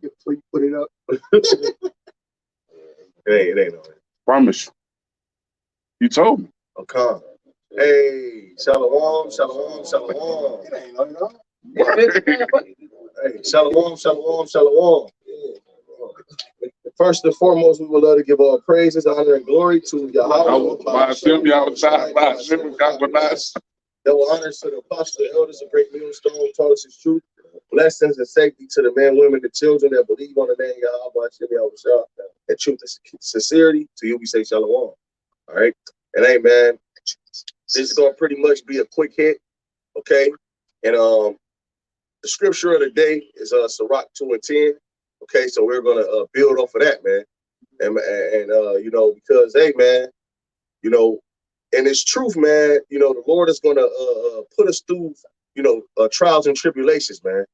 Before you put it up. It ain't no. Promise you. You told me. Okay. Hey, shalom, shalom, shalom. It ain't no. Hey, shalom, shalom, shalom. First and foremost, we would love to give all praises, honor, and glory to Yahawah. BAHASHAM, YAHAWASHI, BAHASHAM, HAQADASH. Double honors to the apostles, the elders, of great millstone, taught us his truth. Blessings and safety to the men, women, and children that believe on the name Yahawah, and truth and sincerity. To you, we say shalom. All right. And hey, man, this is going to pretty much be a quick hit. Okay. And the scripture of the day is Sirach 2:10. Okay. So we're going to build off of that, man. And you know, because, hey, man, you know, and it's truth, man, you know, the Lord is going to put us through, you know, trials and tribulations, man.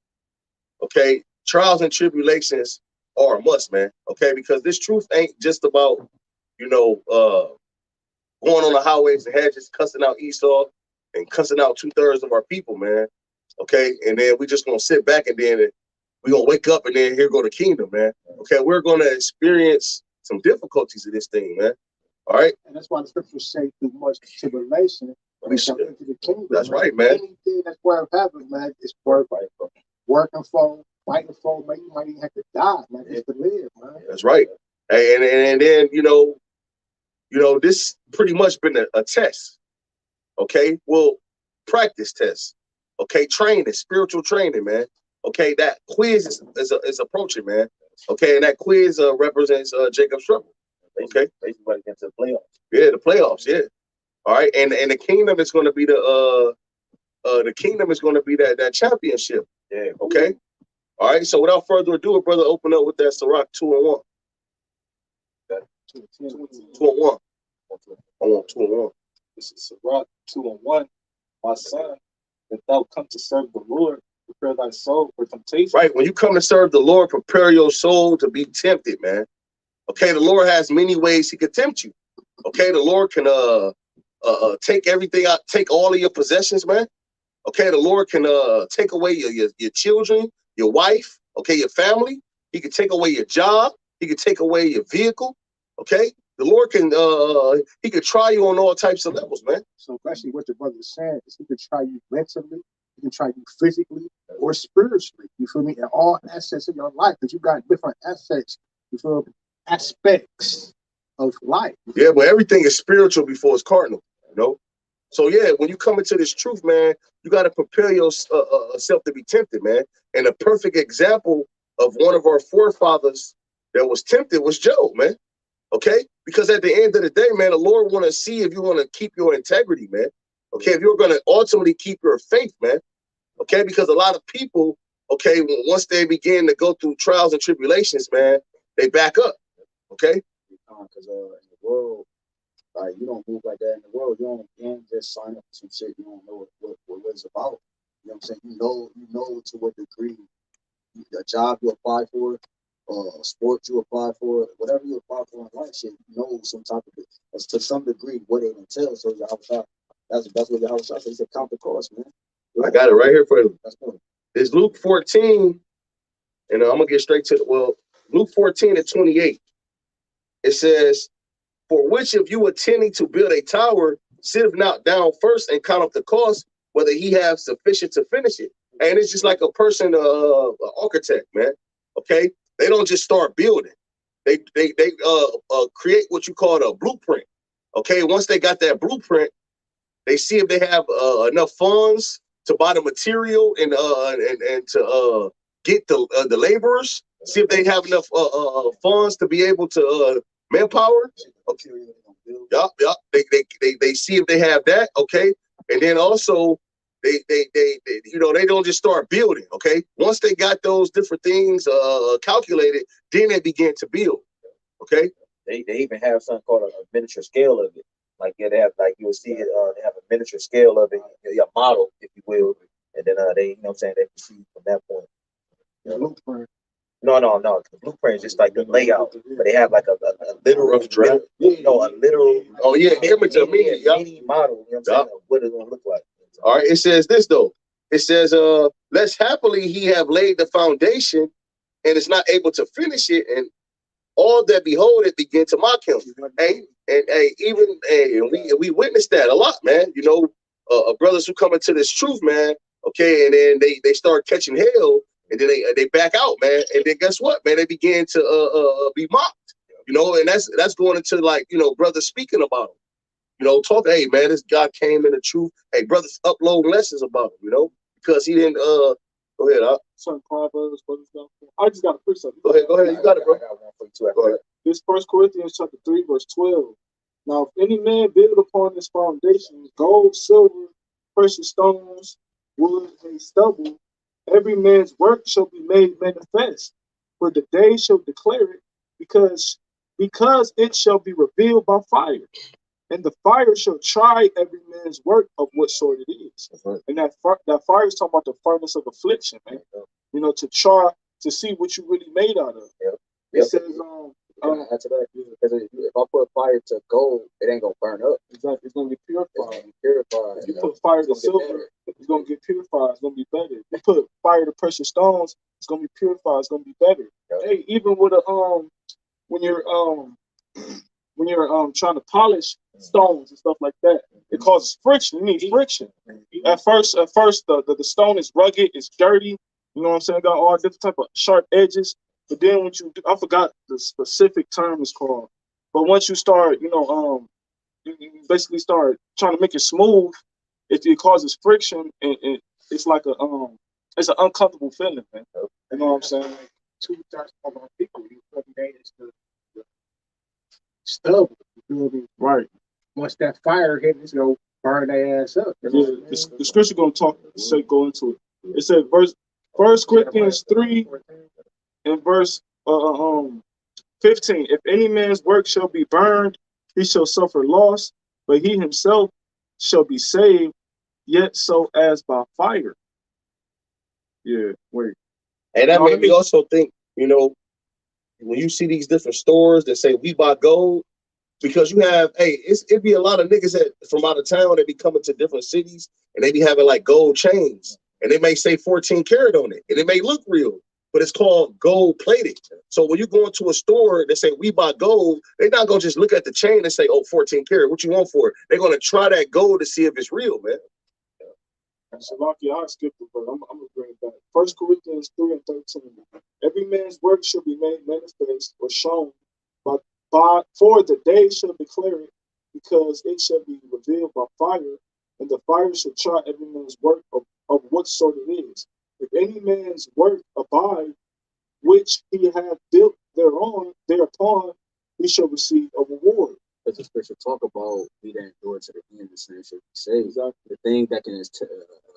Okay. Trials and tribulations are a must, man. Okay. Because this truth ain't just about, you know, going on the highways and hedges, cussing out Esau and cussing out 2/3 of our people, man. Okay. And then we just going to sit back and then we're going to wake up and then here go the kingdom, man. Okay. We're going to experience some difficulties in this thing, man. All right. And that's why the scriptures say through much tribulation, we shall enter the kingdom. That's right, man. Anything that's worth having, man, is worth working for, fighting for, man. You might even have to die, man, just to live, man. That's right. And then, you know, this pretty much been a test. Okay. Well, practice test. Okay. Training, spiritual training, man. Okay. That quiz is approaching, man. Okay. And that quiz represents Jacob's trouble. Okay. Basically, get to the playoffs. Yeah, the playoffs. Yeah. All right. And the kingdom is going to be the kingdom is going to be that championship. Yeah. Okay. All right. So without further ado, brother, open up with that Sirach 2:1. 2:1. I want 2:1. This is Sirach 2:1. My son, if thou come to serve the Lord, prepare thy soul for temptation. Right. When you come to serve the Lord, prepare your soul to be tempted, man. Okay. The Lord has many ways he could tempt you. Okay. The Lord can take everything out, take all of your possessions, man. Okay. The Lord can take away your children, your wife, okay, your family. He can take away your job. He can take away your vehicle. Okay. The Lord can he could try you on all types of levels, man. So basically what your brother is saying is he could try you mentally, he can try you physically or spiritually. You feel me? In all aspects of your life, because you got different aspects, you feel me? Aspects of life. Yeah, but everything is spiritual before it's cardinal, you know? So yeah, when you come into this truth, man, you got to prepare yourself to be tempted, man. And a perfect example of one of our forefathers that was tempted was Job, man. Okay? Because at the end of the day, man, the Lord want to see if you want to keep your integrity, man. Okay? If you're going to ultimately keep your faith, man. Okay? Because a lot of people, okay, once they begin to go through trials and tribulations, man, they back up. Okay? Because in the world, like, you don't move like that in the world. You don't just sign up for some shit you don't know what it's about. You know what I'm saying? You know to what degree a job you apply for, sports you apply for, whatever you apply for in life, shit, you know some type of it. That's to some degree what it entails. So that's what Yahawah says. He said, count the cost, man. I got it right here for you. That's good. It's Luke 14, and I'm gonna get straight to Luke 14:28. It says, "For which of you attending to build a tower, sitteth not down first and count up the cost, whether he have sufficient to finish it?" And it's just like a person, an architect, man. Okay, they don't just start building. They create what you call a blueprint. Okay, once they got that blueprint, they see if they have enough funds to buy the material and to get the laborers. See if they have enough funds to be able to manpower. Okay. Yup. They see if they have that. Okay. And then also they you know, they don't just start building. Okay. Once they got those different things calculated, then they begin to build. Okay. They even have something called a miniature scale of it. Like, yeah, they have, like, you will see it, they have a miniature scale of it, a model, if you will, and then they, you know what I'm saying, they proceed from that point. Blueprint. No. The blueprint is just like the layout, but they have like a literal rough draft. A literal. Oh yeah, image of me, mini model. You know what I'm saying? Of what it's gonna look like. All right. It says this though. It says, "Less happily he have laid the foundation, and is not able to finish it, and all that behold it begin to mock him. And we witnessed that a lot, man. You know, brothers who come into this truth, man. Okay, and then they start catching hell, and then they back out, man. And then guess what, man? They begin to be mocked. You know, and that's going into, like, you know, brothers speaking about him. You know, talk, hey man, this guy came in the truth. Hey, brothers upload lessons about him, you know, because he didn't go ahead. Some Proverbs, I just got a precept. Go ahead, you got it, bro. I got one for you too. Go ahead. This 1 Corinthians chapter 3, verse 12. Now, if any man build upon this foundation, gold, silver, precious stones, wood, and stubble, every man's work shall be made manifest, for the day shall declare it, because it shall be revealed by fire. And the fire shall try every man's work of what sort it is. Right. And that fire is talking about the furnace of affliction, man. You know, to try to see what you really made out of. Yep. It says, That's that. Because if I put fire to gold, it ain't gonna burn up. exactly, it's gonna be purified. Purified. If you put fire to silver, it's gonna get purified. It's gonna be better. If you put fire to precious stones, it's gonna be purified. It's gonna be better. Yep. Hey, even with when you're trying to polish stones and stuff like that, it causes friction. You need friction. At first, the stone is rugged, it's dirty. You know what I'm saying? Got all different type of sharp edges. But then once you, I forgot the specific term it's called. But once you start, you you basically start trying to make it smooth, it causes friction, and it's like it's an uncomfortable feeling, man. You know what I'm saying? Two thirds of our people, you feel me? It's the stubble, you feel me? Right. Once that fire hit, it's gonna burn their ass up. Yeah, the scripture gonna go into it. It said First Corinthians 3 and verse 15. If any man's work shall be burned, he shall suffer loss, but he himself shall be saved, yet so as by fire. Yeah, wait. And that No, made me also think, you know, when you see these different stores that say we buy gold, because you have, it'd be a lot of niggas from out of town that be coming to different cities, and they be having like gold chains, and they may say 14 karat on it, and it may look real, but it's called gold plated. So when you go into a store that say we buy gold, they're not gonna just look at the chain and say, oh, 14 karat, what you want for it? They're gonna try that gold to see if it's real, man. So lucky I skipped it, but I'm gonna bring it back. 1 Corinthians 3 and 13. Every man's work shall be made manifest or shown, for the day shall declare it, because it shall be revealed by fire, and the fire shall try every man's work of what sort it is. If any man's work abide, which he hath built thereupon, he shall receive a reward. But the scripture talk about we that endure to the end, the same shall be saved. Exactly. The thing that can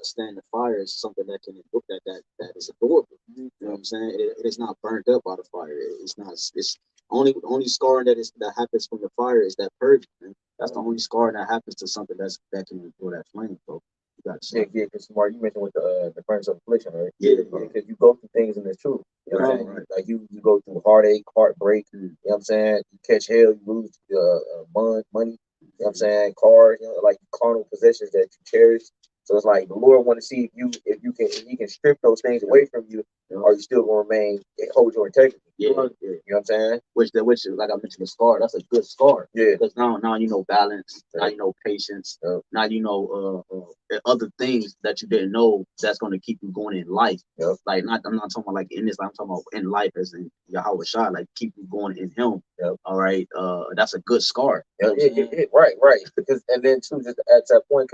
stand the fire is something that can that is adorable. You know what I'm saying? It is not burnt up by the fire. It's not. It's only scar that happens from the fire is that purge. Man. That's the only scar that happens to something that can endure that flame, bro. You got to because Mark, you mentioned with the furnace of affliction, right? Yeah, because you go through things in the truth. You know what I'm saying? Right. Like you go through heartache, heartbreak. You know what I'm saying? You catch hell, you lose money. You know what I'm saying? Cars, like carnal possessions that you cherish. So it's like the Lord want to see if he can strip those things away from you, or you still gonna remain hold your integrity. Yeah. You know what I'm saying? Which like I mentioned, the scar, that's a good scar. Yeah. Because now you know balance, now you know patience, now you know other things that you didn't know that's gonna keep you going in life. Like I'm not talking about like in this, I'm talking about in life as in YAHAWASHI, like keep you going in him. All right. That's a good scar. Right. Because and then too, just at that point,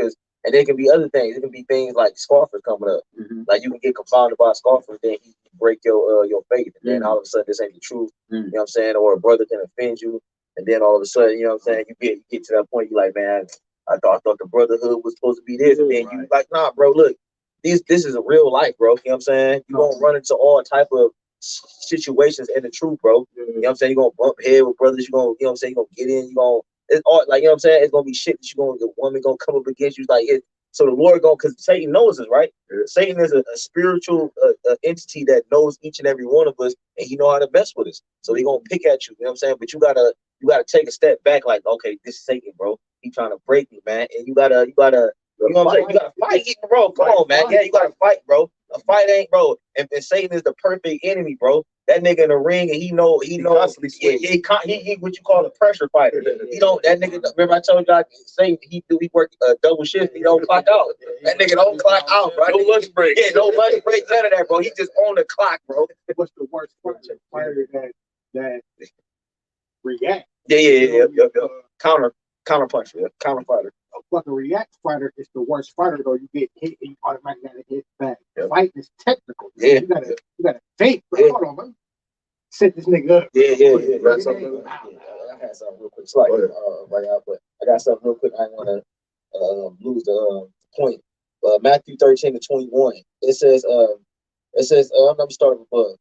and there can be other things. It can be things like scoffers coming up. Like you can get confounded by a scoffer, then he break your faith, and then all of a sudden this ain't the truth. You know what I'm saying? Or a brother can offend you, and then all of a sudden, you know what I'm saying, you get to that point, you like, man, I thought the brotherhood was supposed to be this, and then you like, nah, bro, look, this is a real life, bro. You know what I'm saying? You gonna run into all type of situations in the truth, bro. You know what I'm saying? You gonna bump head with brothers. You gonna, you know what I'm saying? You gonna get in. You gonna, it's all like, you know what I'm saying? It's gonna be shit that the woman gonna come up against you, like it. So the Lord because Satan knows us, right? Satan is a spiritual entity that knows each and every one of us, and he know how to mess with us. So he gonna pick at you. You know what I'm saying? But you gotta take a step back, like, okay, this is Satan, bro. He trying to break me, man. And you know what I'm saying? You gotta fight, bro. Come on, man. Yeah, you gotta fight, bro. A fight ain't, bro. And Satan is the perfect enemy, bro. That nigga in the ring, and he know, constantly swings. he what you call a pressure fighter. He don't, that nigga, remember I told y'all, Satan, he work a double shift, he don't clock out. That nigga don't clock out, bro. No lunch break. Yeah, no lunch break, none of that, bro. He just on the clock, bro. What's the worst fighter that react? Yeah. Counter puncher, yeah. Counter fighter. A fucking react fighter is the worst fighter though. You get hit and you automatically gotta hit back. Yep. Fighting is technical. Yeah. You gotta think. Yeah. Hold on, man. Set this nigga up. Yeah. You got something? I had something real quick. It's like right out, but I got something real quick. I want to lose the point. Matthew 13:21. It says, I'm gonna start above.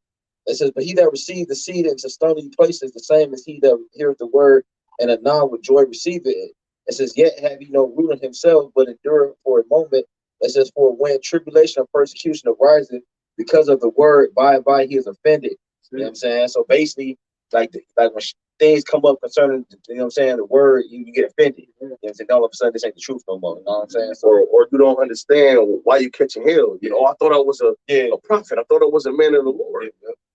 It says, but he that received the seed into stony places, the same as he that heareth the word and anon with joy receiveth it. It says, yet have he no root in himself, but endure for a moment. It says, for when tribulation or persecution arises because of the word, by and by he is offended. You know what I'm saying? So basically, like when things come up concerning, you know what I'm saying, the word, you get offended. You know what I'm saying? All of a sudden, this ain't the truth no more. You know what I'm saying? So, Or you don't understand why you catching hell. You know, I thought I was a prophet. I thought I was a man of the Lord.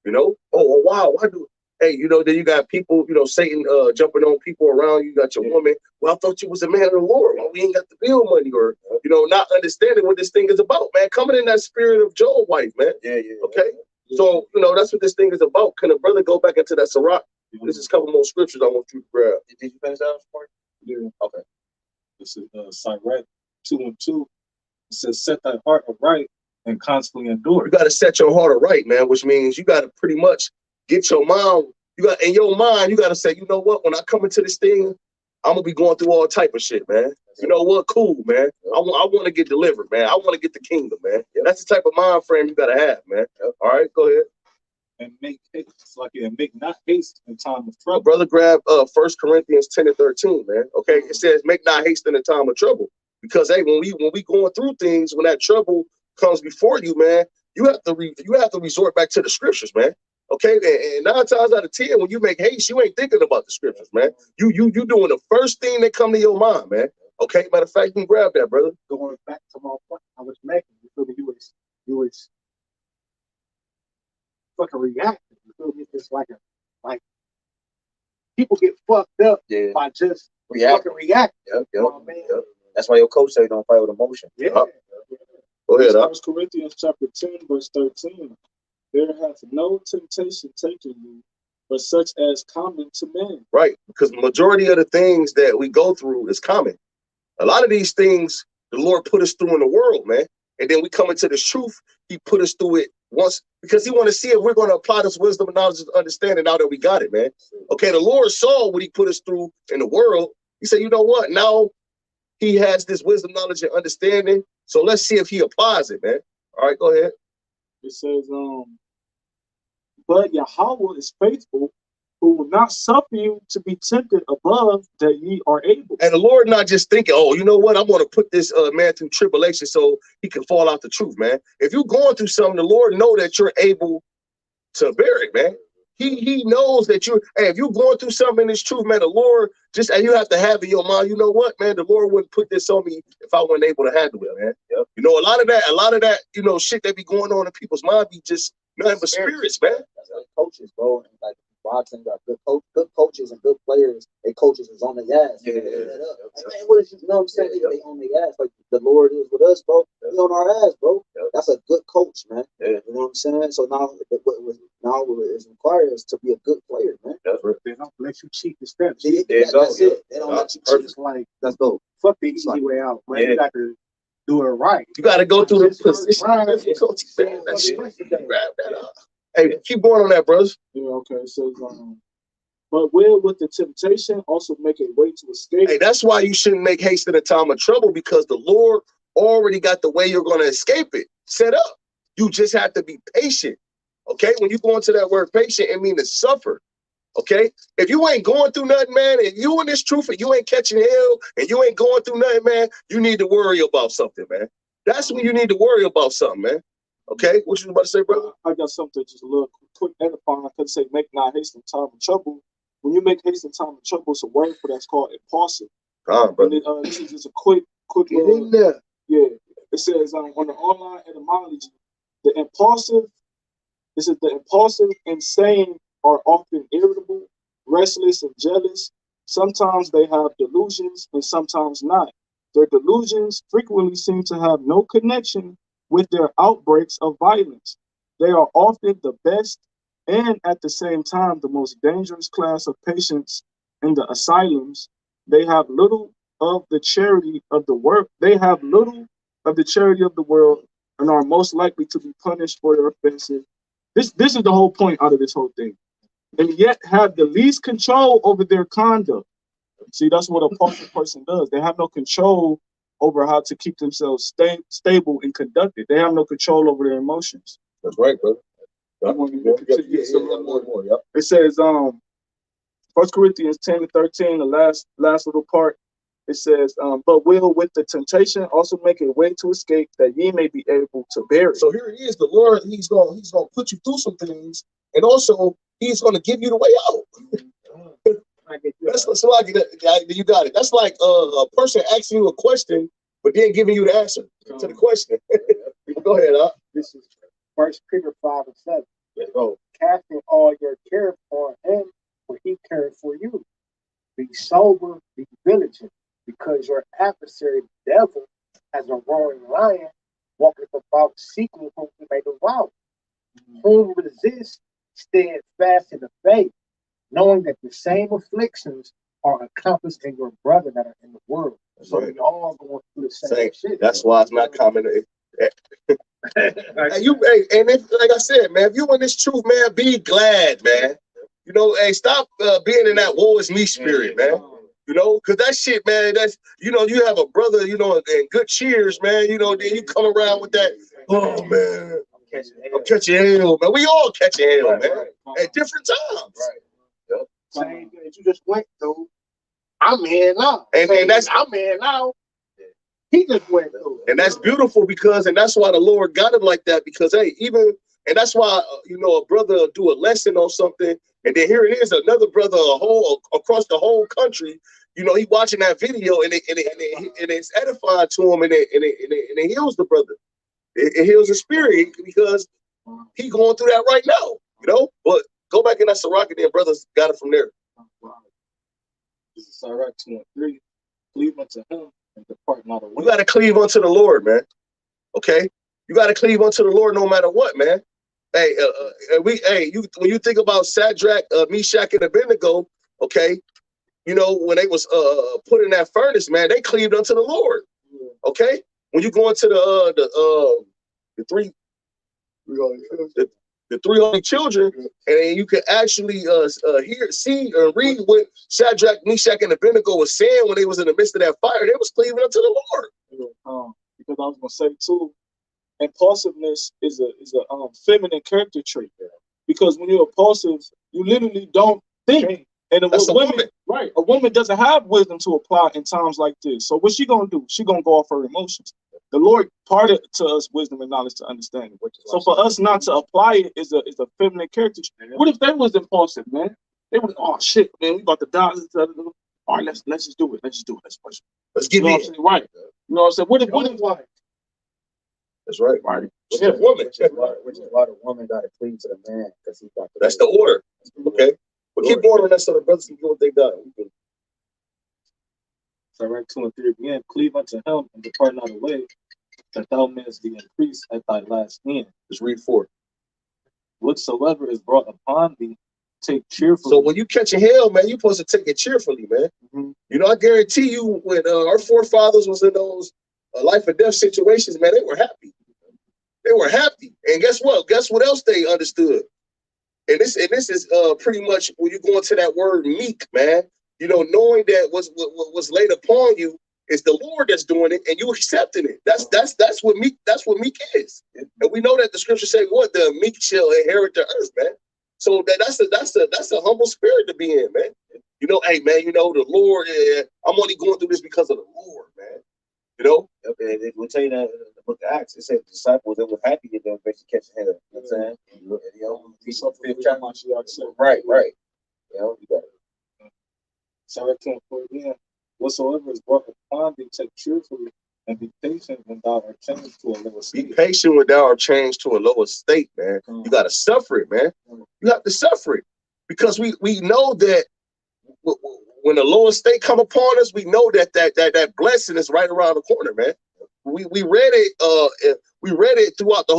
You know? Oh, wow. Why do? Hey, you know, then you got people, you know, Satan jumping on people around you. You got your woman. Well, I thought you was a man of the Lord. Well, we ain't got the bill money, or, you know, not understanding what this thing is about, man. Coming in that spirit of Job wife, man. Yeah. Okay? So, you know, that's what this thing is about. Can a brother go back into that Sirach? This is a couple more scriptures I want you to grab. Did you finish that part? Yeah. Okay. This is Sirach 2:2. It says, set thy heart aright and constantly endure. You got to set your heart right, man, which means you got to pretty much get your mind. You got in your mind, you got to say, you know what? When I come into this thing, I'm gonna be going through all type of shit, man. You know what? Cool, man. I want to get delivered, man. I want to get the kingdom, man. That's the type of mind frame you got to have, man. All right, go ahead. And make haste, it's like make not haste in time of A trouble. brother, grab 1 Corinthians 10:13, man. Okay, it says, make not haste in the time of trouble, because hey, when we going through things, when that trouble comes before you, man, you have to resort back to the scriptures, man. Okay, and 9 times out of 10, when you make haste, you ain't thinking about the scriptures, man. You doing the first thing that come to your mind, man. Okay, matter of fact, you can grab that, brother. Going back to my point I was making, you feel me? You was fucking reacting. You feel me? It's like people get fucked up by just fucking reacting. Yep. Oh, man. That's why your coach say don't fight with emotion. Yeah. Go ahead, 1 Corinthians chapter 10, verse 13. There hath no temptation taken you, but such as common to man. Right, because the majority of the things that we go through is common. A lot of these things the Lord put us through in the world, man. And then we come into this truth, he put us through it once because he want to see if we're going to apply this wisdom and knowledge and understanding now that we got it, man. Okay, the Lord saw what he put us through in the world. He said, you know what? Now he has this wisdom, knowledge, and understanding. So let's see if he applies it, man. All right, go ahead. It says, but Yahawah is faithful, who will not suffer you to be tempted above that ye are able. And the Lord not just thinking, oh, you know what? I'm going to put this man through tribulation so he can fall out the truth, man. If you're going through something, the Lord know that you're able to bear it, man. He knows that hey, if you're going through something in this truth, man, the Lord just, and you have to have in your mind, you know what, man, the Lord wouldn't put this on me if I wasn't able to handle it, man. Yep. You know, a lot of that, you know, shit that be going on in people's mind be just nothing but spirits, man. That's like coaches, bro. And like boxing got good coaches and good players. They coaches is on their ass. Yeah. Like, man, what is you know what I'm saying? They on their ass. Like the Lord is with us, bro. He on our ass, bro. That's a good coach, man. You know what I'm saying? So now it requires to be a good player, man. They don't let you cheat the steps. That's it. They don't let you cheat. It's like, Let's go. fuck the easy way out, man. You got to do it right. You got to go through the Just position. Difficulty, man. That's grab that up. Hey, keep going on that, brothers. Yeah, okay. It says, but will with the temptation also make a way to escape. Hey, that's why you shouldn't make haste in a time of trouble, because the Lord already got the way you're going to escape it set up. You just have to be patient. Okay, when you go into that word patient, it means to suffer. Okay, if you ain't going through nothing, man, and you in this truth and you ain't catching hell and you ain't going through nothing, man, you need to worry about something, man. That's when you need to worry about something, man. Okay, what you about to say, brother? I got something just a little quick edifying. I could say make not haste in time of trouble. When you make haste in time of trouble, it's a word for that's called impulsive. Brother. And this is just a quick Get in there. yeah. It says on the online etymology, The impulsive, this is the impulsive, insane are often irritable, restless, and jealous. Sometimes they have delusions and sometimes not. Their delusions frequently seem to have no connection with their outbreaks of violence. They are often the best and at the same time the most dangerous class of patients in the asylums. They have little of the charity of the world. They have little of the charity of the world and are most likely to be punished for their offenses. This is the whole point out of this whole thing. And yet have the least control over their conduct. See, that's what a partial person does. They have no control over how to keep themselves stable and conducted. They have no control over their emotions. That's right, brother. It says, 1 Corinthians 10:13, the last little part. It says, but will with the temptation also make a way to escape that ye may be able to bear it. So here it is, the Lord, he's gonna put you through some things, and also he's gonna give you the way out. That's so like you got it. That's like a person asking you a question, but then giving you the answer to the question. Go ahead, This is 1 Peter 5:7. Casting all your care upon him, for he cared for you. Be sober, be vigilant, because your adversary, the devil, as a roaring lion, walketh about seeking whom he may devour. Whom resist, stand fast in the faith, knowing that the same afflictions are accomplished in your brother that are in the world. So we all going through the same shit. That's why it's not common. And if, like I said, man, if you in this truth, man, be glad, man. You know, hey, stop being in that woe is me spirit, man. You know, because that shit, man, that's, you know, you have a brother, you know, and good cheers, man. You know, then you come around with that, oh, man, I'm catching hell, man. We all catching hell, man, at different times. Yep. Same thing that you just went through. I'm in now. And that's, I'm in now. He just went through. And that's beautiful because, and that's why the Lord got him like that, because, hey, even, and that's why, you know, a brother will do a lesson on something, and then here it is, another brother across the whole country, you know, he watching that video, and it's edifying to him, and it heals the brother. It heals the spirit, because he going through that right now, you know? But go back in that Sirach, and then brothers got it from there. This is Sirach 2:3. Cleave unto him and depart not away. You got to cleave unto the Lord, man. Okay? You got to cleave unto the Lord no matter what, man. Hey, when you think about Shadrach, Meshach, and Abednego, okay, you know, when they was put in that furnace, man, they cleaved unto the Lord. Okay? When you go into the three holy children, and you can actually hear, see, and read what Shadrach, Meshach, and Abednego was saying when they was in the midst of that fire. They was cleaving unto the Lord. Because I was gonna say too, impulsiveness is a feminine character trait. Because when you're impulsive, you literally don't think. And a woman, right? A woman doesn't have wisdom to apply in times like this. So what's she gonna do? She gonna go off her emotions. The Lord parted to us wisdom and knowledge to understand it. So for us not to apply it is a feminine character. What if they was impulsive, man? They would, oh shit, man, we about to die. All right, let's just do it. Let's just do it. Let's push it. Let's get it right. You know what I'm saying? What if That's right. Right. Which is why the woman got to cleave to the man, because he got. That's the order. Okay. But keep going on that so the brothers can do what they got. Sirach 2:3 again. Cleave unto him and depart not away, that thou mayest be increased at thy last end. Just read 4. Whatsoever is brought upon thee, take cheerfully. So when you catching hell, man, you're supposed to take it cheerfully, man. You know, I guarantee you, when our forefathers was in those life or death situations, man, they were happy. They were happy. And guess what? Guess what else they understood? And this is pretty much when you go into that word meek, man. You know, knowing that what's laid upon you is the Lord that's doing it, and you accepting it. That's what meek. That's what meek is. And we know that the scripture say, "What the meek shall inherit the earth," man. So that's a humble spirit to be in, man. You know, hey, man. You know, the Lord. I'm only going through this because of the Lord, man. You know. It will tell you that in the book of Acts, it said the disciples that were happy that they were catching hell. You know what I'm saying? You know, right. You know, you got it. Sirach 2:4 again. Whatsoever is brought upon thee, take cheerfully, and be patient when thou art changed to a lower Be state. patient when thou art changed to a lower state, man. You gotta suffer it, man. You have to suffer it. Because we know that when the lower state come upon us, we know that blessing is right around the corner, man. We read it throughout the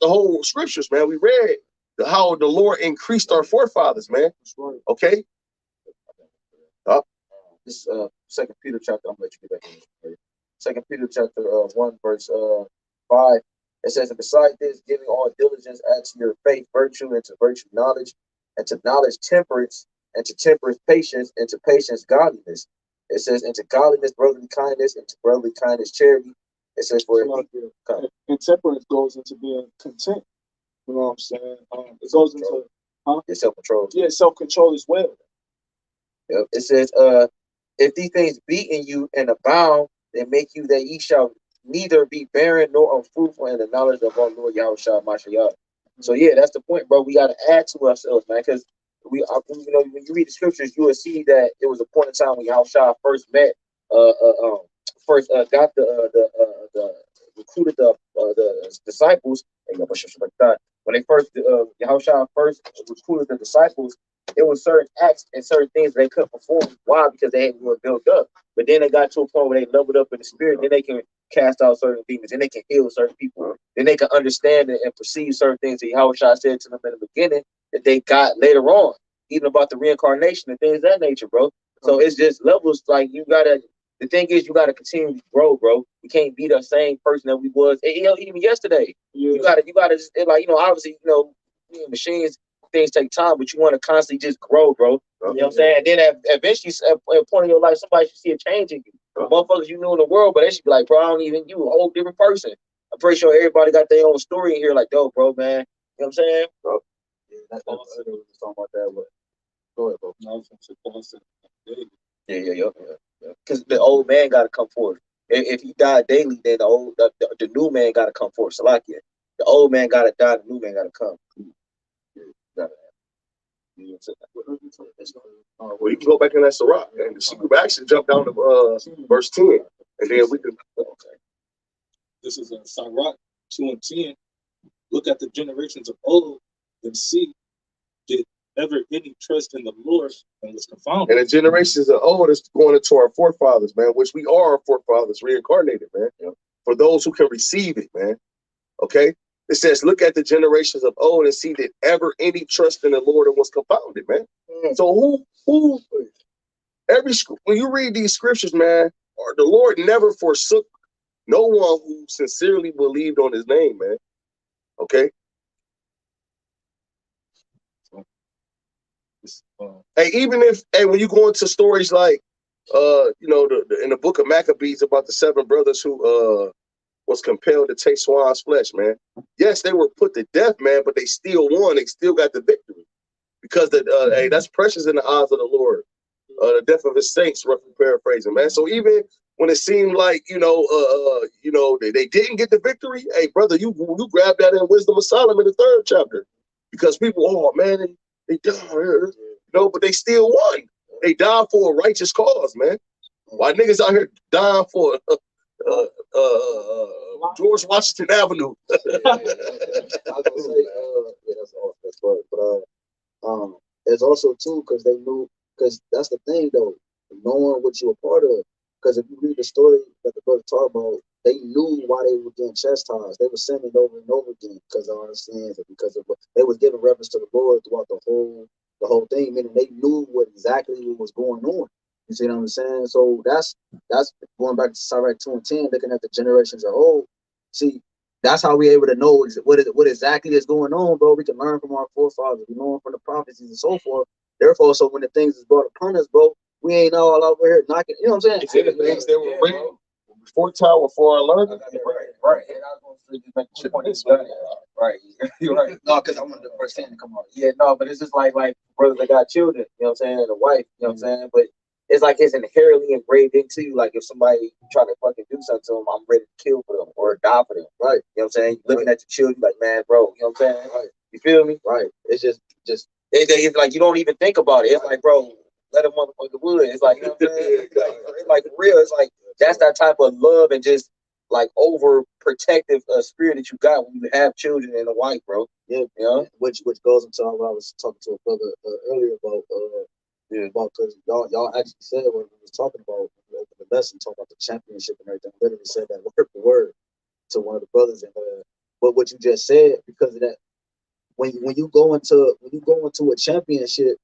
whole scriptures, man. We read how the Lord increased our forefathers, man. Okay. This Second Peter chapter. I'm gonna let you get back in. Second Peter chapter 1 verse 5. It says, and beside this, giving all diligence, add to your faith virtue, and to virtue knowledge, and to knowledge temperance, and to temperance patience, and to patience godliness. It says, and to godliness brotherly kindness, and to brotherly kindness charity. It says, for and temperance goes into being content. You know what I'm saying? It goes into self-control. Yeah, self-control as well. Yep. It says, if these things be in you and abound, they make you that ye shall neither be barren nor unfruitful in the knowledge of our Lord YAHWASHI. So yeah, that's the point, bro. We got to add to ourselves, man, because when you read the scriptures, you will see that it was a point in time when YAHWASHI first met, got recruited the disciples. When they first YAHWASHI first recruited the disciples, it was certain acts and certain things they couldn't perform. Why? Because they were built up. But then they got to a point where they leveled up in the spirit. Then they can cast out certain demons. Then they can heal certain people. Then they can understand and perceive certain things that Yahushua said to them in the beginning that they got later on, even about the reincarnation and things of that nature, bro. So it's just levels. Like the thing is, you gotta continue to grow, bro. You can't be the same person that we was even yesterday. Yeah. You gotta just, like, obviously, machines. Things take time, but you want to constantly just grow, bro. You know what I'm saying? And then eventually, at a point in your life, somebody should see a change in you. Motherfuckers you knew in the world, but they should be like, bro, I don't even, you a whole different person. I'm pretty sure everybody got their own story in here, like, dope, bro, man. You know what I'm saying? Bro. Yeah, that's talking about that. But go ahead, bro. Yeah. Because the old man got to come forward. If he died daily, then the new man got to come forward. Salakia. The old man got to die, the new man got to come. Well, you can go back in that Sirach, and the secret actually jump down to verse 10, and then we can. Okay. This is in Sirach 2 and 10. Look at the generations of old and see, did ever any trust in the Lord and was confounded. And the generations of old is going into our forefathers, man, which we are our forefathers reincarnated, man. Yeah. For those who can receive it, man. Okay. It says, look at the generations of old and see that ever any trust in the Lord and was confounded, man. So when you read these scriptures, man, the Lord never forsook no one who sincerely believed on his name, man. Okay. Hey, when you go into stories like, in the book of Maccabees about the 7 brothers who, was compelled to take swine's flesh, man. Yes, they were put to death, man, but they still won. They still got the victory because that's precious in the eyes of the Lord. The death of his saints, roughly paraphrasing, man. So even when it seemed like they didn't get the victory, hey brother, you grab that in Wisdom of Solomon, the 3rd chapter, because people, oh man, they died, but they still won. They died for a righteous cause, man. Why niggas out here dying for George Washington Avenue? I was gonna say, that's awesome. But it's also too because they knew, because that's the thing though, knowing what you're a part of. Because if you read the story that the brother talked about, they knew why they were getting chastised. They were sinning over and over again because of our sins and because of what they was giving reference to the Lord throughout the whole thing. Meaning they knew what exactly was going on. You see what I'm saying? So that's going back to Sirach 2 and 10, looking at the generations of old. See, that's how we're able to know what exactly is going on, bro. We can learn from our forefathers, we learn from the prophecies and so forth. Therefore, so when the things is brought upon us, bro, we ain't all over here knocking. You know what I'm saying? The things that were written before time, before our learning. Right. And I was going to make the point. Right. You're right. No, because I wanted the first thing to come out. Yeah, no, but it's just like brothers that got children, you know what I'm saying, and a wife, you know what I'm saying? But it's like it's inherently engraved into you. Like if somebody try to fucking do something to them, I'm ready to kill for them or die for them. Right. You know what I'm saying? Looking at your children like, man, bro, you know what I'm saying? Right. You feel me? Right. It's just it's like you don't even think about it. It's like, bro, let a motherfucker wood. It's like, you know what I'm saying? It's like for real. It's like That's that type of love and just like overprotective spirit that you got when you have children and a wife, bro. Yeah, You know? which goes into what I was talking to a brother earlier about about because y'all actually said what we was talking about when we opened the lesson, talking about the championship and everything. Literally said that word for word to one of the brothers, and but what you just said, because of that, when you go into a championship,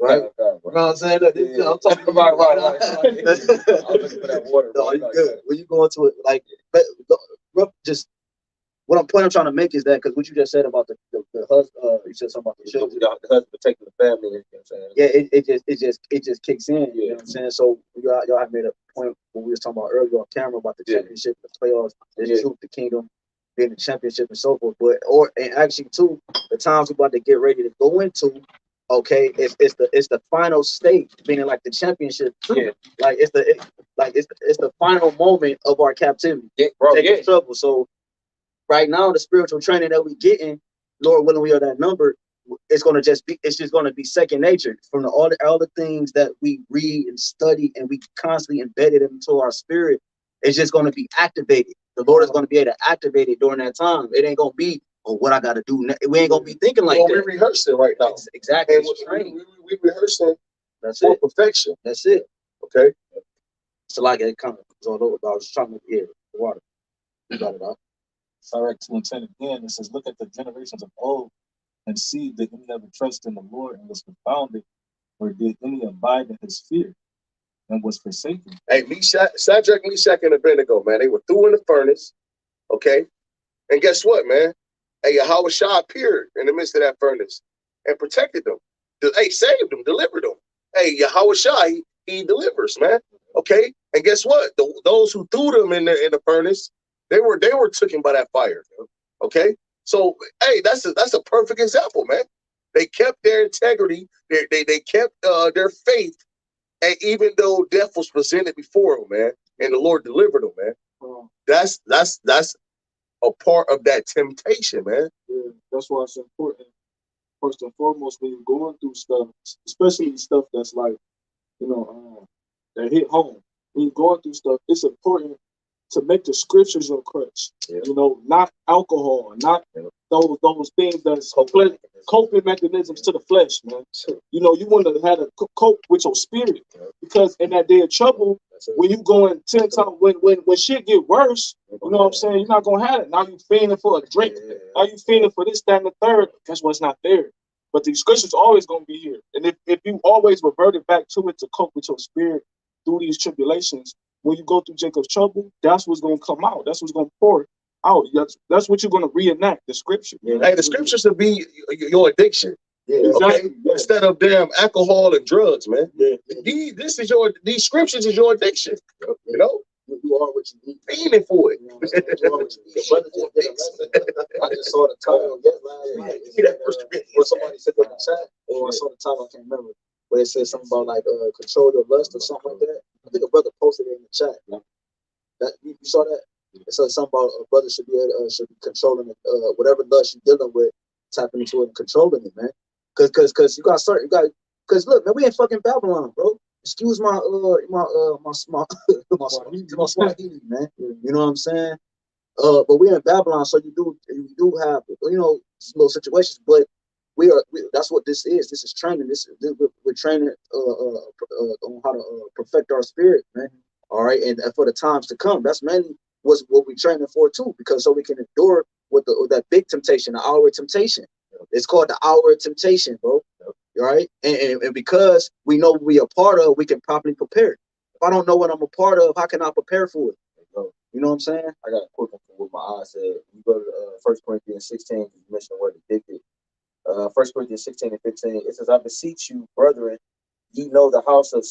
right? You know what I'm saying? Look, this, I'm talking about right. I'm looking for that water. No, you good. When you go into it, like, just what I'm trying to make is that because what you just said about the husband, you said something about the children, The husband protecting the family. You know what I'm saying? yeah, it just kicks in. You know what I'm saying? So y'all have made a point when we was talking about earlier on camera about the championship, the playoffs, the truth, the kingdom, being the championship and so forth. And actually too, the times we're about to get ready to go into. Okay, it's the final state, meaning like the championship too. Yeah. Like it's the final moment of our captivity. Taking trouble. So right now, the spiritual training that we getting, Lord willing, we are that number. It's just gonna be second nature from all the things that we read and study and we constantly embedded into our spirit. It's just gonna be activated. The Lord is gonna be able to activate it during that time. It ain't gonna be, oh, what I gotta do. We ain't gonna be thinking like that. We're rehearsing right now. Exactly. And we rehearsing. That's for it. perfection. That's it. Okay. So like it kind of was all over. I was trying to get the water. You got it out. Sirach 2:10 again. It says, "Look at the generations of old, and see did any ever trust in the Lord and was confounded, or did any abide in His fear and was forsaken?" Hey, Shadrach, Meshach, and Abednego, man, they were through in the furnace. Okay. And guess what, man? Hey, YAHWASHI appeared in the midst of that furnace and protected them. Hey, saved them, delivered them. Hey, YAHWASHI, he delivers, man. Okay. And guess what? Those who threw them in the furnace, they were taken by that fire. Okay. So, hey, that's a perfect example, man. They kept their integrity. They kept their faith, and even though death was presented before them, man, and the Lord delivered them, man. That's a part of that temptation, man. Yeah, that's why it's important. First and foremost, when you're going through stuff, especially stuff that's like, that hit home. When you're going through stuff, it's important to make the scriptures your crutch. Yeah. Not alcohol, not those things that's coping mechanisms to the flesh, man. You want to have to cope with your spirit, because in that day of trouble, when you going 10 times, when shit get worse, you know what I'm saying, you're not gonna have it. Now you fiending for a drink. Now you fiending for this, that, and the third. Guess what's not there? But the scripture's always gonna be here. And if you always reverted back to it to cope with your spirit through these tribulations, when you go through Jacob's trouble, that's what's gonna come out. That's what's gonna pour out. That's what you're gonna reenact, the scripture. Hey, the scriptures will be your addiction. Yeah, exactly. Okay? Instead of damn alcohol and drugs, man. Yeah. These scriptures is your addiction. You know? You are what you need. Feeding for it. You are what you need. I just saw the title last night. Or somebody said in the chat, or I saw the title, I can't remember, where it said something about like control your lust or something like that. I think a brother posted it in the chat. That you saw that? It said something about a brother should be controlling whatever lust you're dealing with, tapping into it and controlling it, man. Cause you got cause look, man, we in fucking Babylon, bro. Excuse my Swahili, man. You know what I'm saying? But we're in Babylon, so you do have little situations, but that's what this is. This is training. We're training on how to perfect our spirit, man. All right, and for the times to come, that's mainly what we're training for too, because so we can endure with that big temptation, the hour of temptation. It's called the hour of temptation, bro. All right, and because we know what we are part of, we can properly prepare. If I don't know what I'm a part of, how can I prepare for it? You know what I'm saying? I got a quick one from what my eyes said. You go to 1 Corinthians 16, you mentioned the word addicted. 1 Corinthians 16 and 15, it says, "I beseech you, brethren, ye know the house of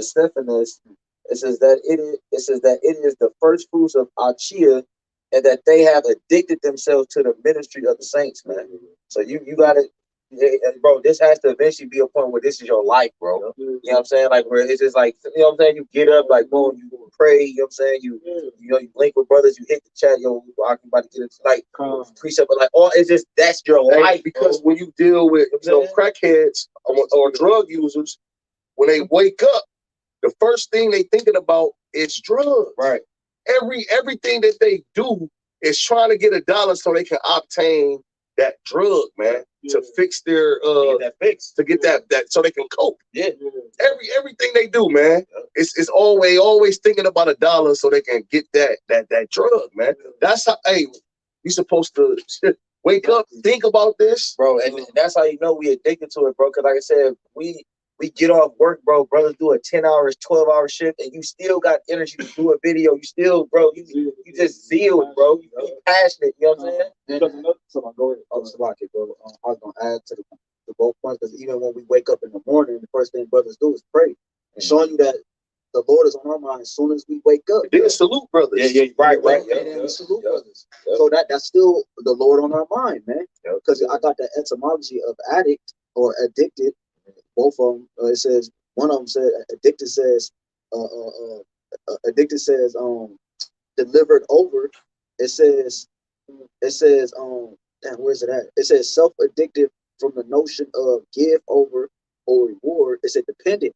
Stephanus. It says that it is the first fruits of Achia, and that they have addicted themselves to the ministry of the saints," man. So you got to, bro, this has to eventually be a point where this is your life, bro. You know what I'm saying? Like, where it's just like, you know what I'm saying? You get up, like, boom, you pray, you know what I'm saying? You link with brothers, you hit the chat, yo, I'm about to get it, like, precept, but like, it's just, that's your life. Because when you deal with, crackheads or drug users, when they wake up, the first thing they thinking about is drugs. Right. Everything that they do is trying to get a dollar so they can obtain that drug, man, to fix their that fix. to get that so they can cope. Yeah. Everything they do, man, it's always thinking about a dollar so they can get that drug, man. That's how. Hey, you supposed to wake up, think about this, bro, and that's how you know we addicted to it, bro. Because like I said, we get off work, bro. Brothers do a 10-hour, 12-hour shift, and you still got energy to do a video. You still, bro, you just zeal, bro. You be passionate. You know what I'm saying? So I go ahead. I was gonna add to both points because even when we wake up in the morning, the first thing brothers do is pray, and showing you that the Lord is on our mind as soon as we wake up. Then salute brothers. Yeah, right. And then we salute brothers. So that's still the Lord on our mind, man. Because I got the etymology of addict or addicted. Both of them. It says one of them said addicted says delivered over. It says damn, where's it at? It says self-addicted from the notion of give over or reward. It's a dependent.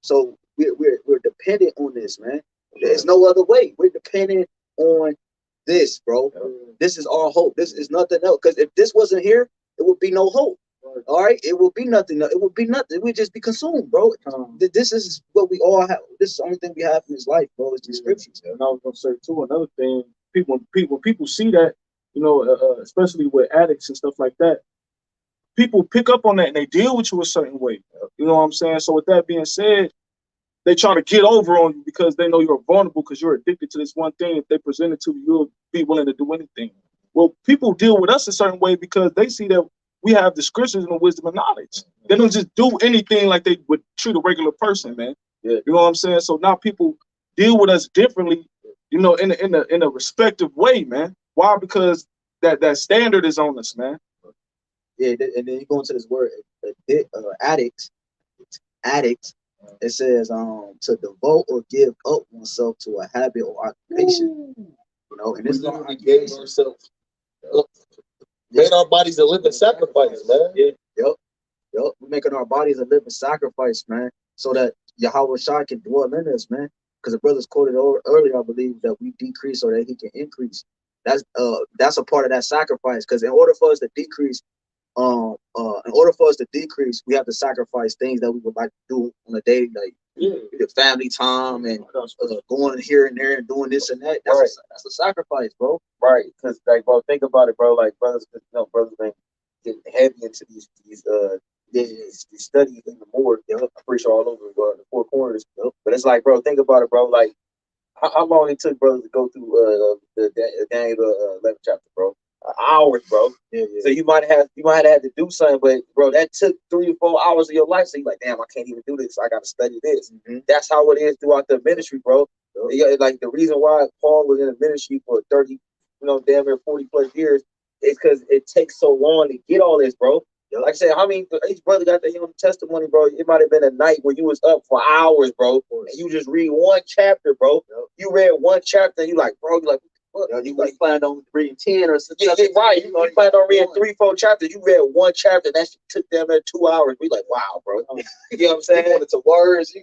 So we're dependent on this, man. There's no other way. We're dependent on this, bro. This is our hope. This is nothing else. Because if this wasn't here, it would be no hope. All right, it will be nothing. It will be nothing. We'd just be consumed, bro. This is what we all have. This is the only thing we have in this life, bro. It's the scriptures. And I was gonna say too, another thing. People see that, you know, especially with addicts and stuff like that. People pick up on that and they deal with you a certain way. You know what I'm saying? So with that being said, they try to get over on you because they know you're vulnerable because you're addicted to this one thing. If they present it to you, you'll be willing to do anything. Well, people deal with us a certain way because they see that we have the scriptures and the wisdom and knowledge. They don't just do anything like they would treat a regular person, man. Yeah. You know what I'm saying? So now people deal with us differently, you know, in a respective way, man. Why? Because that standard is on us, man. Yeah, and then you go into this word addict. It says to devote or give up oneself to a habit or occupation. You know, and this we gave ourselves up. Made our bodies a living sacrifice, man. Yeah. Yep. We're making our bodies a living sacrifice, man, so that YAHWASHI can dwell in us, man. Because the brothers quoted earlier, I believe, that we decrease so that he can increase. That's a part of that sacrifice. Because in order for us to decrease, we have to sacrifice things that we would like to do on a daily, like the family time and going here and there and doing this and that. That's a sacrifice, bro. Right, because like, bro, think about it, bro. Like brothers been getting heavy into these studies in the more. I'm pretty sure all over the four corners. But it's like, bro, think about it, bro. Like, how long it took brothers to go through the Daniel 11th chapter, bro? Hours, bro. Yeah. So you might have had to do something, but bro, that took 3 or 4 hours of your life. So you're like, damn, I can't even do this. I got to study this. That's how it is throughout the ministry, bro. Like the reason why Paul was in the ministry for 30, damn near 40 plus years is because it takes so long to get all this, bro. Like I said, how many each brother got their own testimony, bro? It might have been a night where you was up for hours, bro, and you just read one chapter, bro. You read one chapter, and you like, bro, You planned on reading 10 or something. Yeah, right. You planned on reading 3, 4 chapters. You read one chapter, that took them there 2 hours. We like, wow, bro. You know what I'm saying? It's a words,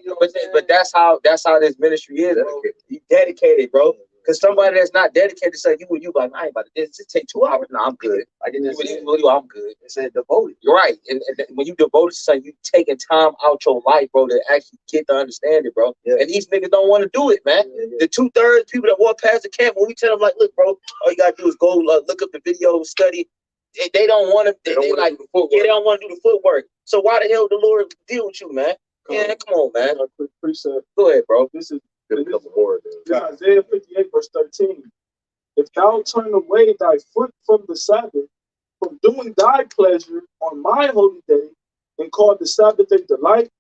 but that's how this ministry is, bro. You dedicated, bro. Because somebody that's not dedicated say you like, I ain't about to just take 2 hours. No, I'm good. I'm good. It said devoted. You're right. And when you devoted to something, you taking time out your life, bro, to actually get to understand it, bro. Yeah. And these niggas don't want to do it, man. Yeah. The 2/3 people that walk past the camp, when we tell them, like, look, bro, all you got to do is go look up the video, study. They don't want to. They don't want to do the footwork. So why the hell the Lord deal with you, man? Yeah, come on, man. Go ahead, bro. This is Isaiah 58, verse 13. If thou turn away thy foot from the Sabbath, from doing thy pleasure on my holy day, and call the Sabbath a delight,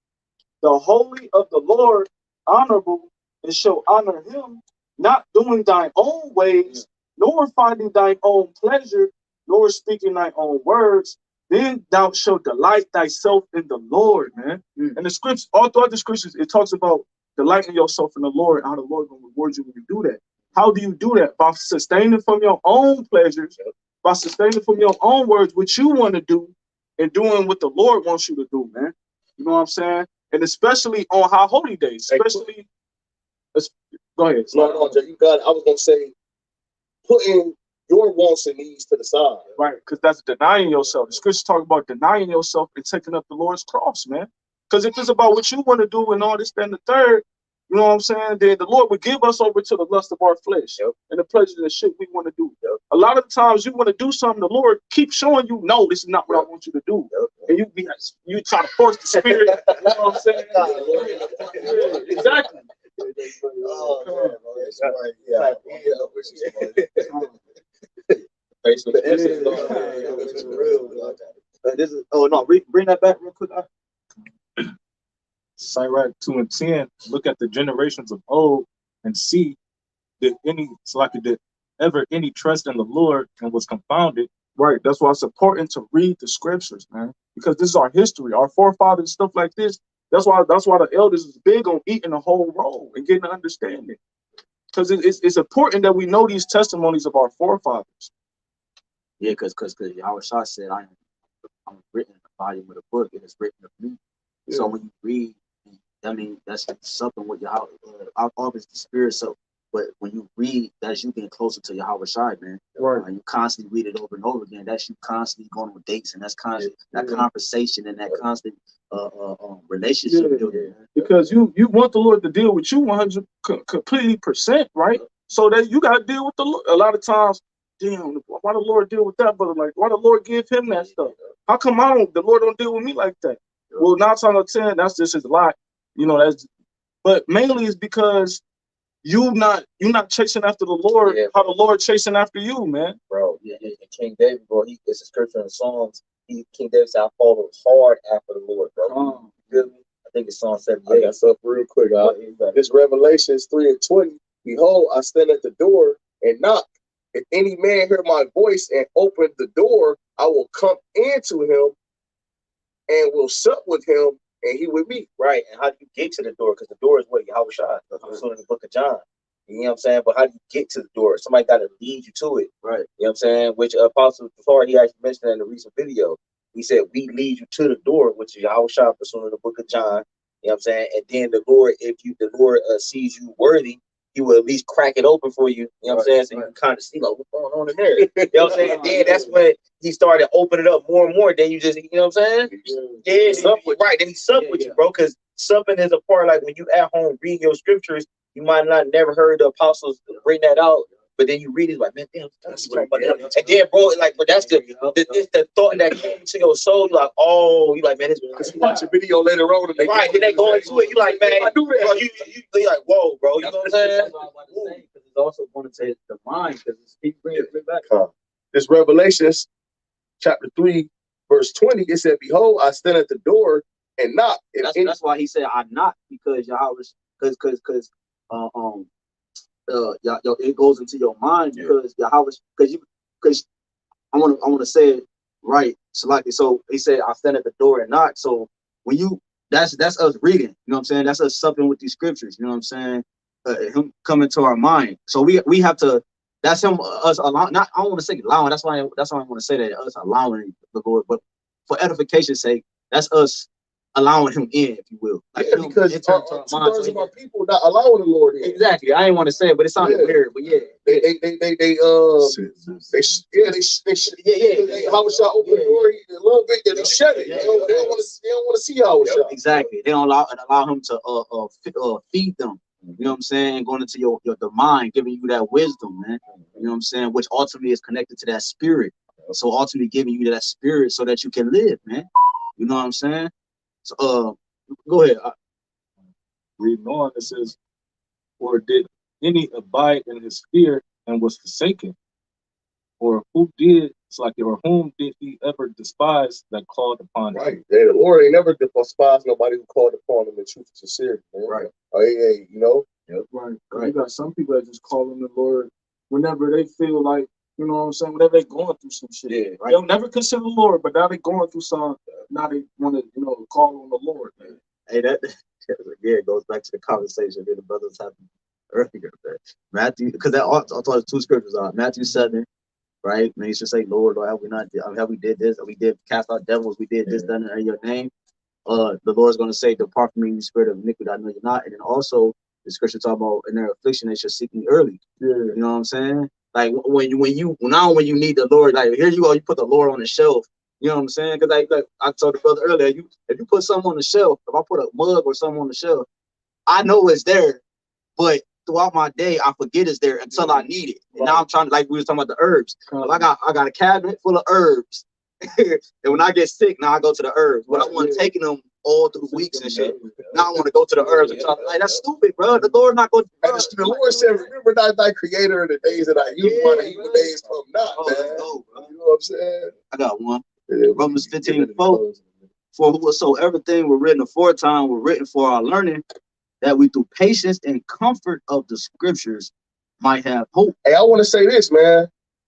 the holy of the Lord honorable, and shall honor him, not doing thine own ways, nor finding thine own pleasure, nor speaking thine own words, then thou shalt delight thyself in the Lord, man. And the scriptures, all throughout the scriptures, it talks about delighting yourself in the Lord, how the Lord will reward you when you do that. How do you do that? By sustaining from your own pleasures, by sustaining from your own words what you want to do, and doing what the Lord wants you to do, man. You know what I'm saying? and especially on high holy days, especially. Go ahead. No, Jay, you got it. I was gonna say, putting your wants and needs to the side. Right, because that's denying yourself. The scriptures talk about denying yourself and taking up the Lord's cross, man. Because if it's about what you want to do and all this, then the third, you know what I'm saying? Then the Lord would give us over to the lust of our flesh and the pleasure of the shit we want to do. A lot of the times you want to do something, the Lord keeps showing you, no, this is not what I want you to do. And you try to force the spirit. You know what I'm saying? Yeah, exactly. Oh, man, bro, that's right. Yeah, This is bring that back real quick. Sirach 2 and 10, look at the generations of old and see did ever any trust in the Lord and was confounded. Right. That's why it's important to read the scriptures, man, because this is our history, our forefathers, stuff like this. That's why the elders is big on eating the whole roll and getting an understanding, because it's important that we know these testimonies of our forefathers. Yeah, because Yahawashi said, I'm written in the volume of the book, and it's written of me. Yeah. So when you read, I mean, that's something with Yahweh, obviously the spirit. So, but when you read, that's you getting closer to Yahawashi, man. Right. You constantly read it over and over again. That's you constantly going on dates, and that's constant that conversation and that constant relationship building. Because you want the Lord to deal with you 100 completely %, right? So that you got to deal with the Lord. A lot of times, damn, why the Lord deal with that brother? Like, why the Lord give him that stuff? How come the Lord don't deal with me like that? Well, 9 times out of 10, that's just his lot. You know, but mainly it's because you're not chasing after the Lord, how the Lord chasing after you, man. Bro, King David, bro, it's a scripture in Psalms. King David said, I follow hard after the Lord, bro. You feel me? I think it's Psalm 78. I got something real quick. This Revelations 3 and 20. Behold, I stand at the door and knock. If any man hear my voice and open the door, I will come into him and will sup with him, and he with me. Right. And how do you get to the door? Because the door is what Yahawashi. That's in the book of John. You know what I'm saying? But how do you get to the door? Somebody got to lead you to it. Right. You know what I'm saying? Which Apostle before he actually mentioned in the recent video. He said, we lead you to the door, which is Yahawashi, pursuing in the book of John. You know what I'm saying? And then the Lord, if the Lord sees you worthy, he will at least crack it open for you. You know what I'm saying? So you can kind of see like what's going on in there. You know what I'm saying? And then that's when he started opening it up more and more. Then you just, you know what I'm saying? Yeah, right. Then he supped with you, bro. Because supping is a part, like when you at home reading your scriptures, you might not never heard the apostles bring that out. But then you read it like, man, damn, that's talking about that. And then, bro, like, but that's the thought that came to your soul. You're like, oh, you like, man, this. Because you watch a video later on, and right? Then they go into it. You like, man, I do that. Bro, you like, whoa, bro. You know what I'm saying? Because it's also going to take the mind, because it's keep bringing it back. This Revelations chapter 3, verse 20. It said, "Behold, I stand at the door and knock." That's why he said, "I knock," because Yahweh, because it goes into your mind, because Yahweh, because I want to say it right. So he said, I stand at the door and knock. So when that's us reading, you know what I'm saying? That's us supping with these scriptures, you know what I'm saying? Him coming to our mind. So we have to, that's us allowing, not, I don't want to say allowing, that's why I want to say that, us allowing the Lord, but for edification's sake, that's us allowing him in, if you will. Like, because two-thirds of our people not allowing the Lord in. Exactly. I didn't want to say it, but it sounded weird. But yeah, they how shall open the door a little bit, then they shut it. They don't want to see how it shut. Exactly. They don't allow him to feed them. You know what I'm saying? Going into the mind, giving you that wisdom, man. You know what I'm saying? Which ultimately is connected to that spirit. So ultimately giving you that spirit so that you can live, man. You know what I'm saying? So, go ahead. Reading on, it says, or did any abide in his fear and was forsaken? Or whom did he ever despise that called upon him? Right. Yeah, the Lord ain't never despised nobody who called upon him in truth and sincerity. Right. Hey, you know? Yep. Right. You got some people that just call on the Lord whenever they feel like, you know what I'm saying, whenever they're going through some shit. Yeah, right. They'll never consider the Lord, but now they're going through some, now they want to, call on the Lord, man. Hey, it goes back to the conversation that the brothers had earlier. Matthew, because I thought two scriptures are Matthew 7, right? And he should say, Lord, have we did this, we did cast out devils, we did this, done in your name. the Lord's going to say, "Depart from me, you spirit of iniquity, I know you're not." And then also the scripture talk about in their affliction they shall seek me early. Yeah. You know what I'm saying? Like when you need the Lord, like here you go, you put the Lord on the shelf. You know what I'm saying? Because like I told the brother earlier, if you put something on the shelf, if I put a mug or something on the shelf, I know it's there, but throughout my day I forget it's there until I need it. And now I'm trying to, like we were talking about the herbs. I got a cabinet full of herbs. And when I get sick, now I go to the herbs. But I wasn't taking them all through weeks and shit. Now I want to go to the herbs and try. Like that's stupid, bro. The Lord not going to. The Lord said, "Remember not thy creator in the days that I used, but the evil days come not." Man. You know what I'm saying? I got one. Romans 15:4. For whatsoever thing were written aforetime were written for our learning, that we through patience and comfort of the scriptures might have hope. Hey, I want to say this, man.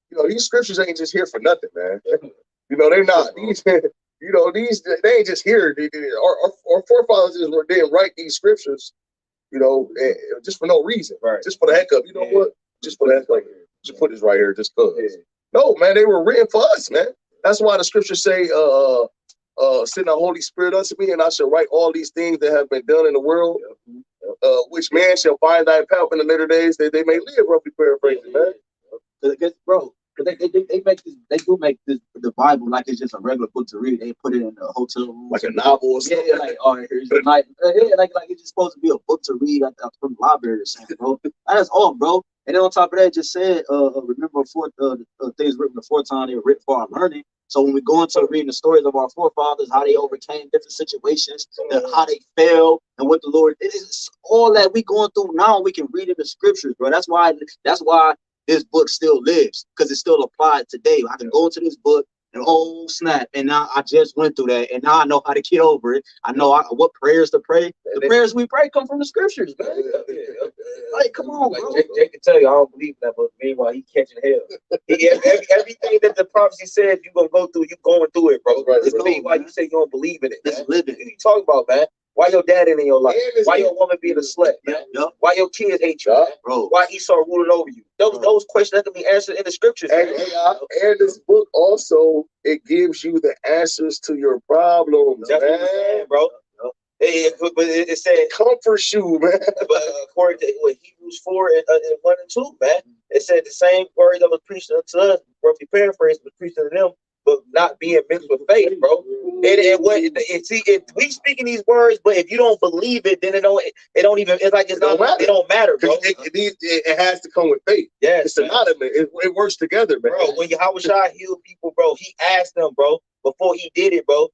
You know, these scriptures ain't just here for nothing, man. You know, they're not. These, you know, they ain't just here. Our forefathers didn't write these scriptures, you know, just for no reason. Right. Just for the heck of, you know what? Just for the heck of, just put this right here, just cause. No, man, they were written for us, man. That's why the scriptures say, send the Holy Spirit unto me, and I shall write all these things that have been done in the world, which man shall find thy help in the later days, that they may live, roughly paraphrasing, man. Bro, they do make the Bible like it's just a regular book to read. They put it in the hotel room, like a novel or something. Yeah, like, all right, here's the night. Yeah, like it's just supposed to be a book to read from the library or something, bro. That's all, bro. And then on top of that, it just said, remember things written aforetime, they were written for our learning. So when we go into reading the stories of our forefathers, how they overcame different situations, how they fell, and what the Lord, it's all that we going through now, we can read in the scriptures, bro. That's why this book still lives, because it's still applied today. I can go into this book and oh snap, and now I just went through that, and now I know how to get over it. I know what prayers to pray. The prayers we pray come from the scriptures, man. Like, come on, bro. Jake can tell you I don't believe that, but meanwhile he catching hell. Everything that the prophecy said you gonna go through, you going through it, bro. It's meanwhile you say you don't believe in it. This is living. What are you talking about, man? Why your dad ain't in your life? Why your woman being a slut, man? Why your kids hate you, bro? Why Esau ruling over you? Those questions that can be answered in the scriptures. And this book also, it gives you the answers to your problems, man, bro. It said comforts you, man. But according to Hebrews 4 and 1 and 2, man, it said the same word that was preached unto us, roughly paraphrased, was preached to them, but not being mixed with faith, bro. If we speaking these words, but if you don't believe it, then it don't even. It's like it don't matter, bro. It has to come with faith. Yes, it's synonymous. It works together, man. Bro, when YAHWASHI healed people, bro, he asked them, bro, before he did it, bro.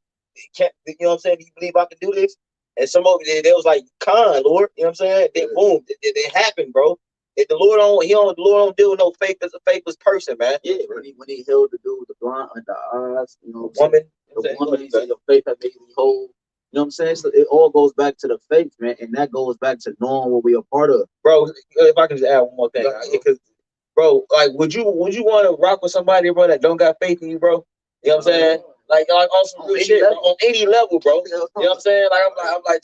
You know what I'm saying? Do you believe I can do this? And some of it, they was like, "Con, Lord," you know what I'm saying? Then boom, it happened, bro. If the Lord don't deal with no faithless person, man. Yeah, when he healed the dude with the blind under eyes, you know, the woman, he said, "Your faith has made me whole." You know what I'm saying? So it all goes back to the faith, man, and that goes back to knowing what we are part of. Bro, if I can just add one more thing, because, bro, like, would you want to rock with somebody, bro, that don't got faith in you, bro? You know what I'm saying? Like on some real shit, bro, on any level, bro. You know what I'm saying? Like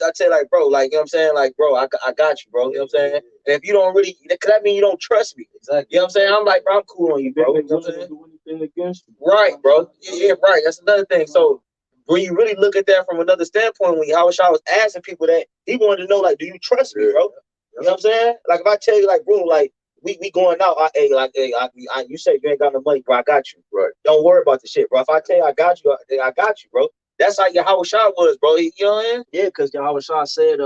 I tell you, like, bro, like, you know what I'm saying? Like, bro, I got you, bro. You know what I'm saying? And if you don't really, cause that mean you don't trust me. Exactly. You know what I'm saying? I'm like, bro, I'm cool on you, bro. You know what I'm saying? Do anything against you. Right, bro. Yeah, right. That's another thing. So when you really look at that from another standpoint, when YAHWASHI was asking people that, he wanted to know, like, do you trust me, bro? You know what I'm saying? Like, if I tell you, like, bro, like, we going out, you say you ain't got no money, bro, I got you. Right. Don't worry about the shit, bro. If I tell you I got you, bro. That's how YAHWASHI was, bro. You know what I mean? Yeah, because YAHWASHI said,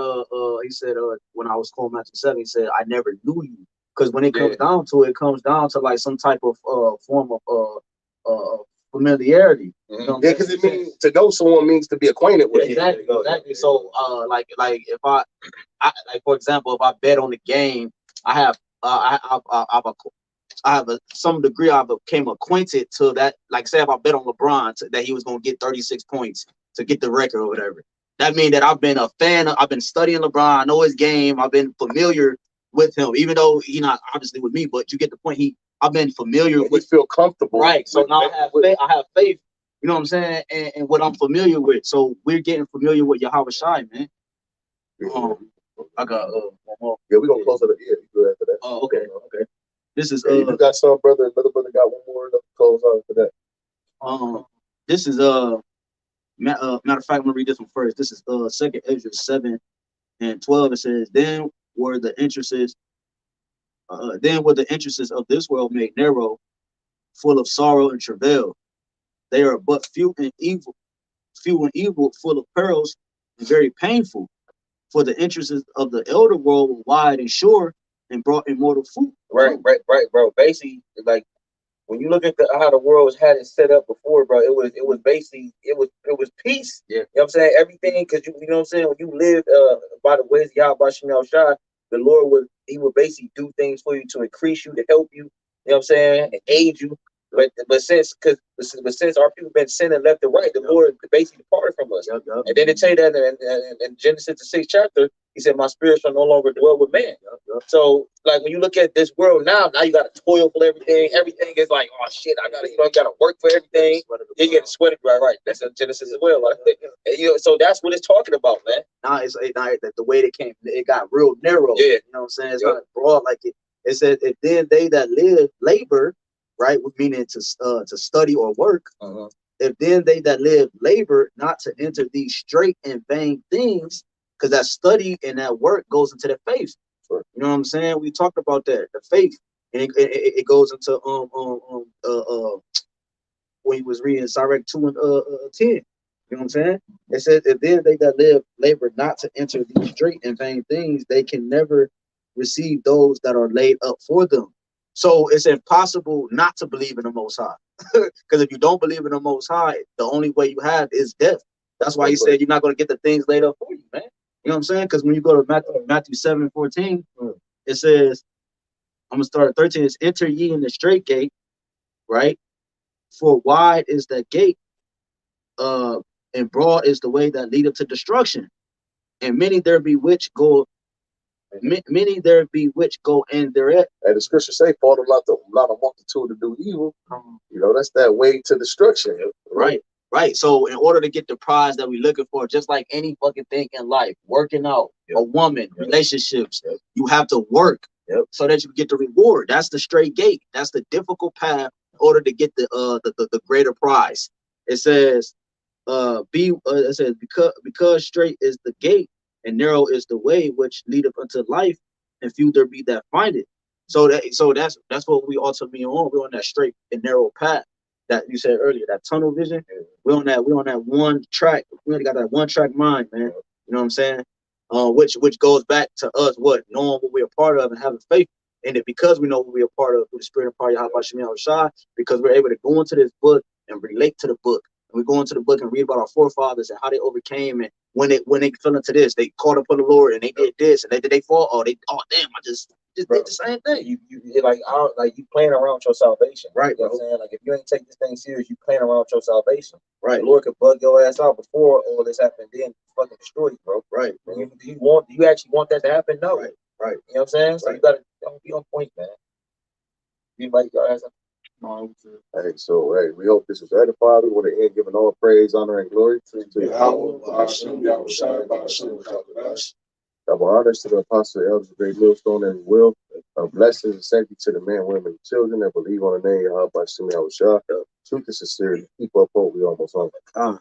he said, when I was calling Matthew 7, he said, I never knew you. Because when it comes down to it, it comes down to like some type of form of familiarity. You know because it means to know someone means to be acquainted with. Exactly. So, like if I like, for example, if I bet on the game, I have some degree I became acquainted to that. Like, say if I bet on LeBron that he was going to get 36 points to get the record or whatever, that means that I've been a fan. I've been studying LeBron. I know his game. I've been familiar with him, even though he's not obviously with me. But you get the point. I've been familiar with. Feel comfortable, right? So now I have faith. You know what I'm saying? And what I'm familiar with. So we're getting familiar with YAHWASHI, man. I got one more. Yeah, we're gonna close it. Yeah, you go after that. Oh, okay. This is you got some brother. Another brother got one more to close on for that. This is Matter of fact, I'm gonna read this one first. This is 2nd Ezra 7:12. It says, then were the entrances of this world made narrow, full of sorrow and travail. They are but few and evil, full of perils and very painful. For the entrances of the elder world were wide and sure and brought immortal fruit. Right, bro. Basically, like when you look at how the world had it set up before, bro, it was basically it was peace. Yeah. You know what I'm saying? Everything, because you know what I'm saying, when you live by the ways of YAHWASHI, the Lord would basically do things for you to increase you, to help you, you know what I'm saying, and aid you. But since our people been sinning left and right, the Lord basically departed from us. And then it tell you that in Genesis the 6th chapter, he said, "My spirit shall no longer dwell with man." So, like when you look at this world now you got to toil for everything. Everything is like, oh shit, I gotta work for everything. You get sweaty, right? That's in Genesis as well. Like, so that's what it's talking about, man. Now it's the way it got real narrow. Yeah. You know what I'm saying? It's not broad like it. It said, if then they that labor, right, meaning to study or work, if then they that live labor not to enter these straight and vain things, because that study and that work goes into the faith. You know what I'm saying? We talked about that, the faith, and it goes into when he was reading Sirach 2 and 10. You know what I'm saying? It says, if then they that labor not to enter these straight and vain things, they can never receive those that are laid up for them. So it's impossible not to believe in the Most High. Because if you don't believe in the Most High, the only way you have is death. That's why he said you're not going to get the things laid up for you, man. You know what I'm saying? Because when you go to Matthew 7:14, it says, I'm going to start at 13, it's enter ye in the straight gate, right? For wide is the gate, and broad is the way that leadeth to destruction. And many there be which go in thereat. And the scripture say, "Fall not a multitude to do evil." You know, that's that way to destruction. Right. So in order to get the prize that we're looking for, just like any fucking thing in life, working out, a woman, relationships, you have to work so that you get the reward. That's the straight gate. That's the difficult path in order to get the greater prize. It says, it says, because straight is the gate and narrow is the way which leadeth unto life, and few there be that find it. So that's what we ought to be on. We're on that straight and narrow path that you said earlier, that tunnel vision. We're on that one track. We only got that one track mind, man. You know what I'm saying? Which goes back to us knowing what we're a part of and having faith in it, because we know what we're a part of through the spirit of part of YAHWASHI, because we're able to go into this book and relate to the book. And we go into the book and read about our forefathers and how they overcame, and when they fell into this, they called upon the Lord and they did this, and they fall. Oh damn, I just did the same thing. You you playing around with your salvation. Right, you know what I'm saying? Like, if you ain't take this thing serious, you playing around with your salvation. Right. The Lord could bug your ass out before all this happened, then fucking destroy you, bro. Right. And do you actually want that to happen? No. Right. You know what I'm saying? So you gotta be on point, man. You might your ass up. Hey, so we hope this was edified. We want to end giving all praise, honor, and glory to YAHAWAH, BAHASHAM, YAHAWASHI, BAHASHAM, HAQADASH. double honors to the apostle, the elders, the great millstone, and will. Blessings and safety to the men, women, and children that believe on the name YAHWASHI, YAHWASHI. Truth and sincerity. Keep up hope. We almost on. Ah,